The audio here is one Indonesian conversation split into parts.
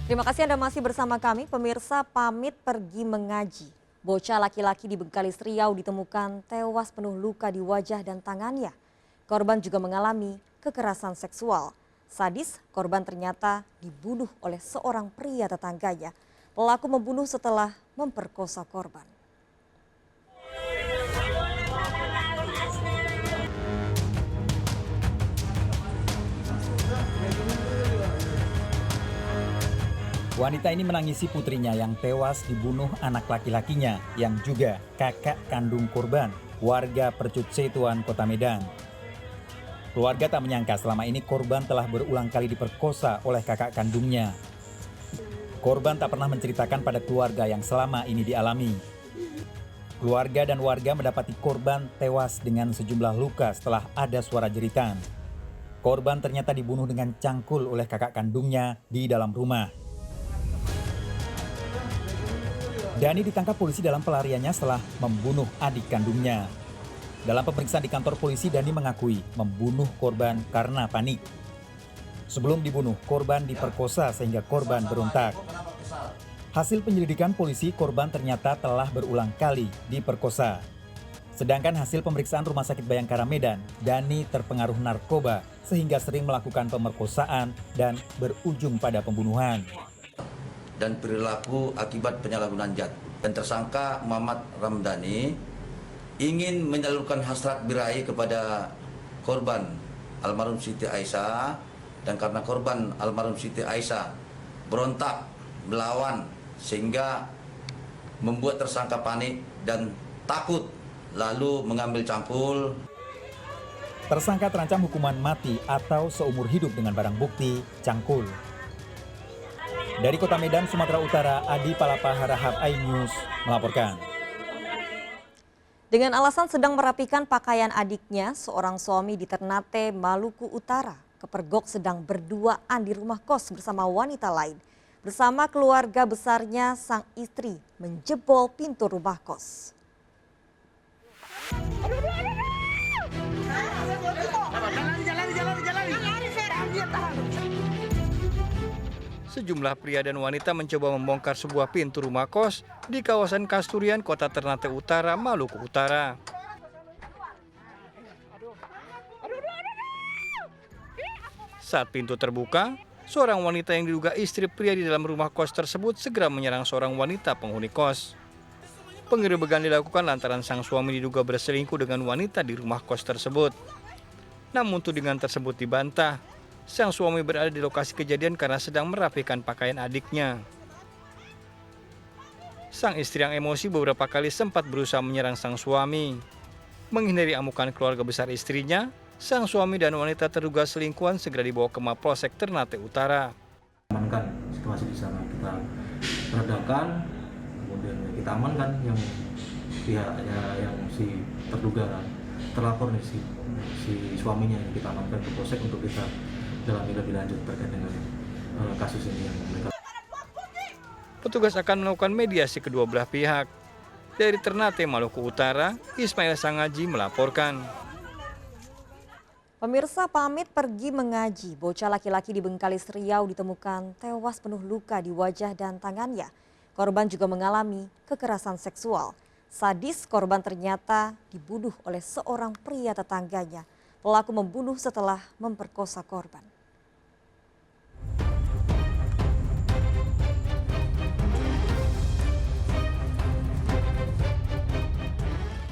Terima kasih Anda masih bersama kami. Pemirsa, pamit pergi mengaji. Bocah laki-laki di Bengkalis Riau ditemukan tewas penuh luka di wajah dan tangannya. Korban juga mengalami kekerasan seksual. Sadis, korban ternyata dibunuh oleh seorang pria tetangganya. Pelaku membunuh setelah memperkosa korban. Wanita ini menangisi putrinya yang tewas dibunuh anak laki-lakinya yang juga kakak kandung korban, warga Percut Setuan, Kota Medan. Keluarga tak menyangka selama ini korban telah berulang kali diperkosa oleh kakak kandungnya. Korban tak pernah menceritakan pada keluarga yang selama ini dialami. Keluarga dan warga mendapati korban tewas dengan sejumlah luka setelah ada suara jeritan. Korban ternyata dibunuh dengan cangkul oleh kakak kandungnya di dalam rumah. Dani ditangkap polisi dalam pelariannya setelah membunuh adik kandungnya. Dalam pemeriksaan di kantor polisi, Dani mengakui membunuh korban karena panik. Sebelum dibunuh, korban diperkosa sehingga korban berontak. Hasil penyelidikan polisi, korban ternyata telah berulang kali diperkosa. Sedangkan hasil pemeriksaan Rumah Sakit Bayangkara Medan, Dani terpengaruh narkoba sehingga sering melakukan pemerkosaan dan berujung pada pembunuhan. Dan perilaku akibat penyalahgunaan zat. Dan tersangka Muhammad Ramdhani ingin menyalurkan hasrat birahi kepada korban almarhum Siti Aisyah, dan karena korban almarhum Siti Aisyah berontak melawan sehingga membuat tersangka panik dan takut, lalu mengambil cangkul. Tersangka terancam hukuman mati atau seumur hidup dengan barang bukti cangkul. Dari Kota Medan, Sumatera Utara, Adi Palapa Harahap iNews melaporkan. Dengan alasan sedang merapikan pakaian adiknya, seorang suami di Ternate, Maluku Utara, kepergok sedang berduaan di rumah kos bersama wanita lain. Bersama keluarga besarnya, sang istri menjebol pintu rumah kos. Sejumlah pria dan wanita mencoba membongkar sebuah pintu rumah kos di kawasan Kasturian, Kota Ternate Utara, Maluku Utara. Saat pintu terbuka, seorang wanita yang diduga istri pria di dalam rumah kos tersebut segera menyerang seorang wanita penghuni kos. Penggerebekan dilakukan lantaran sang suami diduga berselingkuh dengan wanita di rumah kos tersebut. Namun tudingan tersebut dibantah. Sang suami berada di lokasi kejadian karena sedang merapikan pakaian adiknya. Sang istri yang emosi beberapa kali sempat berusaha menyerang sang suami. Menghindari amukan keluarga besar istrinya, sang suami dan wanita terduga selingkuhan segera dibawa ke Mapolsek Ternate Utara. Amankan situasi di sana, kita redakan, kemudian kita amankan yang pihaknya yang si terduga terlapor nih si suaminya, yang kita amankan ke Polsek untuk kita dalami lebih lanjut terkait dengan kasus ini yang mereka. Petugas akan melakukan mediasi kedua belah pihak. Dari Ternate, Maluku Utara, Ismail Sangaji melaporkan. Pemirsa, pamit pergi mengaji. Bocah laki-laki di Bengkalis Riau ditemukan tewas penuh luka di wajah dan tangannya. Korban juga mengalami kekerasan seksual. Sadis, korban ternyata dibunuh oleh seorang pria tetangganya. Pelaku membunuh setelah memperkosa korban.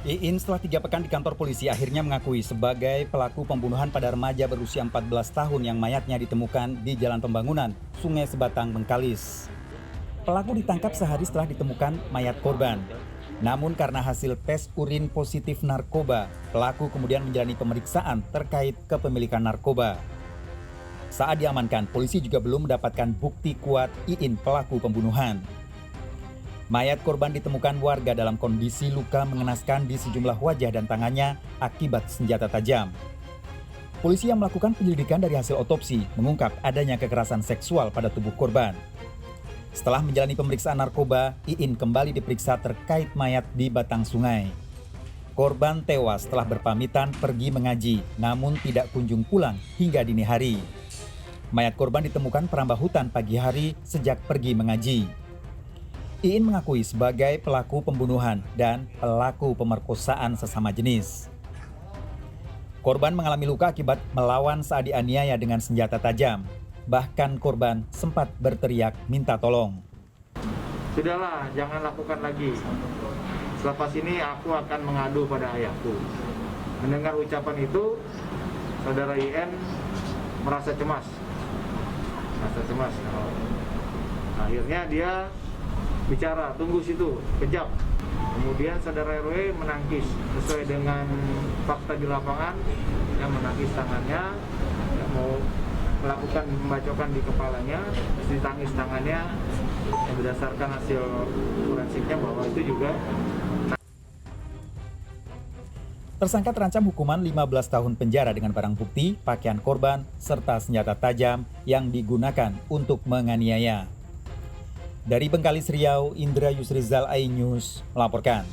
Iin setelah 3 pekan di kantor polisi akhirnya mengakui sebagai pelaku pembunuhan pada remaja berusia 14 tahun yang mayatnya ditemukan di Jalan Pembangunan, Sungai Sebatang, Bengkalis. Pelaku ditangkap sehari setelah ditemukan mayat korban. Namun karena hasil tes urin positif narkoba, pelaku kemudian menjalani pemeriksaan terkait kepemilikan narkoba. Saat diamankan, polisi juga belum mendapatkan bukti kuat Iin pelaku pembunuhan. Mayat korban ditemukan warga dalam kondisi luka mengenaskan di sejumlah wajah dan tangannya akibat senjata tajam. Polisi yang melakukan penyelidikan dari hasil otopsi mengungkap adanya kekerasan seksual pada tubuh korban. Setelah menjalani pemeriksaan narkoba, Iin kembali diperiksa terkait mayat di batang sungai. Korban tewas setelah berpamitan pergi mengaji, namun tidak kunjung pulang hingga dini hari. Mayat korban ditemukan perambah hutan pagi hari sejak pergi mengaji. Iin mengakui sebagai pelaku pembunuhan dan pelaku pemerkosaan sesama jenis. Korban mengalami luka akibat melawan saat dianiaya dengan senjata tajam. Bahkan korban sempat berteriak minta tolong. Sudahlah, jangan lakukan lagi. Selepas ini aku akan mengadu pada ayahku. Mendengar ucapan itu, saudara IN merasa cemas. Akhirnya dia bicara, tunggu situ, kejap. Kemudian saudara RW menangkis sesuai dengan fakta di lapangan, yang menangkis tangannya, yang mau melakukan pembacokan di kepalanya, ditangkis tangannya, yang berdasarkan hasil forensiknya bahwa itu juga. Tersangka terancam hukuman 15 tahun penjara dengan barang bukti, pakaian korban, serta senjata tajam yang digunakan untuk menganiaya. Dari Bengkalis Riau, Indra Yusrizal, iNews melaporkan.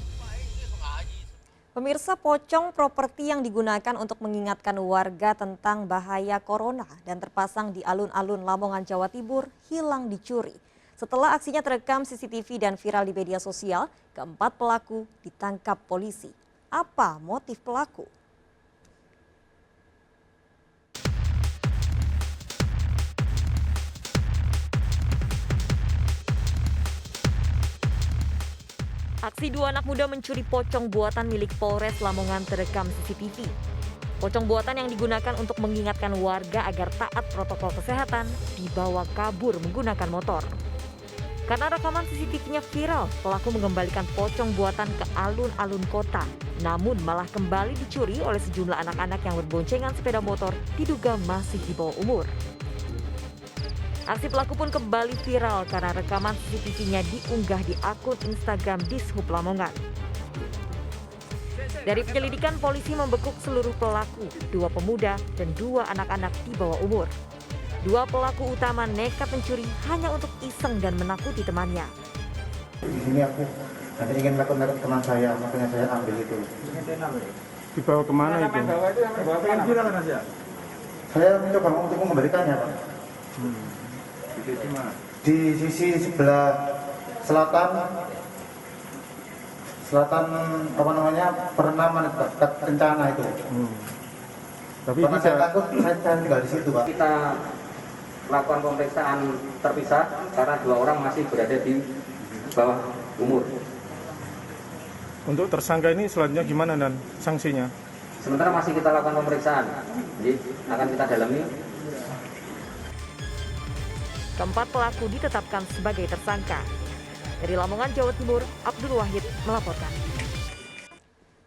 Pemirsa, pocong properti yang digunakan untuk mengingatkan warga tentang bahaya corona dan terpasang di alun-alun Lamongan, Jawa Timur hilang dicuri. Setelah aksinya terekam CCTV dan viral di media sosial, keempat pelaku ditangkap polisi. Apa motif pelaku? Aksi dua anak muda mencuri pocong buatan milik Polres Lamongan terekam CCTV. Pocong buatan yang digunakan untuk mengingatkan warga agar taat protokol kesehatan dibawa kabur menggunakan motor. Karena rekaman CCTV-nya viral, pelaku mengembalikan pocong buatan ke alun-alun kota. Namun malah kembali dicuri oleh sejumlah anak-anak yang berboncengan sepeda motor diduga masih di bawah umur. Aksi pelaku pun kembali viral karena rekaman CCTV-nya diunggah di akun Instagram Dishub Lamongan. Dari penyelidikan, polisi membekuk seluruh pelaku, 2 pemuda dan 2 anak-anak di bawah umur. 2 pelaku utama nekat mencuri hanya untuk iseng dan menakuti temannya. Di sini aku nanti ingin nakut-nakut teman saya, makanya saya ambil itu. Dibawa kemana itu? Saya mencoba untuk mengembalikannya, Pak. Di sisi sebelah selatan perenaman dekat Kencana itu. Tapi karena saya takut, saya tinggal di situ, Pak. Kita melakukan pemeriksaan terpisah karena 2 orang masih berada di bawah umur. untuk tersangka ini selanjutnya gimana dan sanksinya? Sementara masih kita lakukan pemeriksaan, jadi akan kita dalami. Keempat pelaku ditetapkan sebagai tersangka. Dari Lamongan, Jawa Timur, Abdul Wahid melaporkan.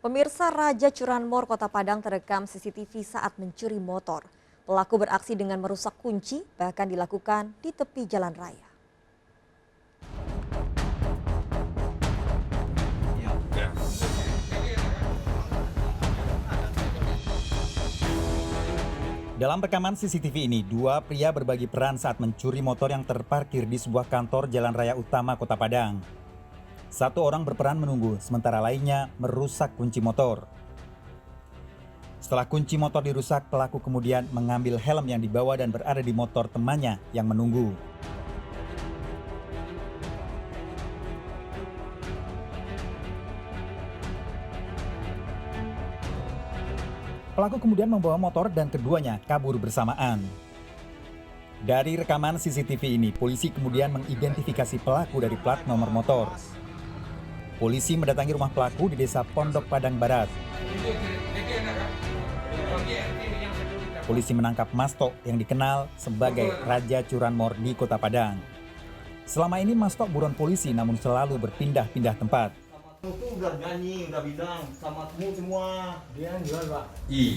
Pemirsa, Raja Curanmor, Kota Padang terekam CCTV saat mencuri motor. Pelaku beraksi dengan merusak kunci, bahkan dilakukan di tepi jalan raya. Dalam rekaman CCTV ini, 2 pria berbagi peran saat mencuri motor yang terparkir di sebuah kantor jalan raya utama Kota Padang. 1 orang berperan menunggu, sementara lainnya merusak kunci motor. Setelah kunci motor dirusak, pelaku kemudian mengambil helm yang dibawa dan berada di motor temannya yang menunggu. Pelaku kemudian membawa motor dan keduanya kabur bersamaan. Dari rekaman CCTV ini, polisi kemudian mengidentifikasi pelaku dari plat nomor motor. Polisi mendatangi rumah pelaku di Desa Pondok Padang Barat. Polisi menangkap Mastok yang dikenal sebagai Raja Curanmor di Kota Padang. Selama ini Mastok buron polisi namun selalu berpindah-pindah tempat. Itu udah nyanyi, udah bilang sama semua. Dia yang jual, Pak. Iya.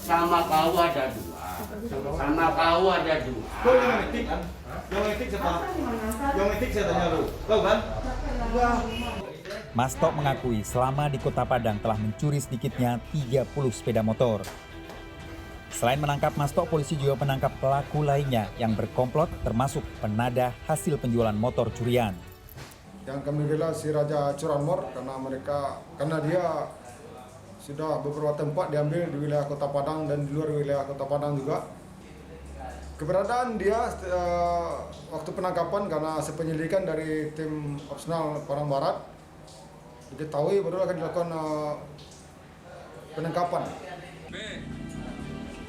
Sama kau ada 2. Sama kau ada 2. Kau yang etik kan? Yang etik siapa? Yang etik saya tanya lu. Kau kan? Enggak. Mastok mengakui selama di Kota Padang telah mencuri sedikitnya 30 sepeda motor. Selain menangkap Mastok, polisi juga menangkap pelaku lainnya yang berkomplot termasuk penada hasil penjualan motor curian. Yang kami bela si Raja Curanmor karena dia sudah beberapa tempat diambil di wilayah Kota Padang dan di luar wilayah Kota Padang juga. Keberadaan dia waktu penangkapan karena penyelidikan dari tim opsional Padang Barat diketahui baru akan dilakukan penangkapan.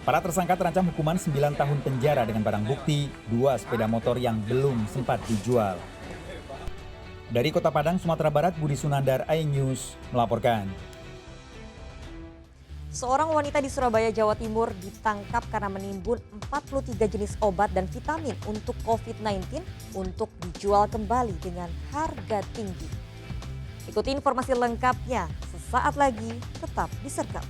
Para tersangka terancam hukuman 9 tahun penjara dengan barang bukti 2 sepeda motor yang belum sempat dijual. Dari Kota Padang, Sumatera Barat, Budi Sunandar, iNews melaporkan. Seorang wanita di Surabaya, Jawa Timur ditangkap karena menimbun 43 jenis obat dan vitamin untuk COVID-19 untuk dijual kembali dengan harga tinggi. Ikuti informasi lengkapnya sesaat lagi, tetap di Sergap.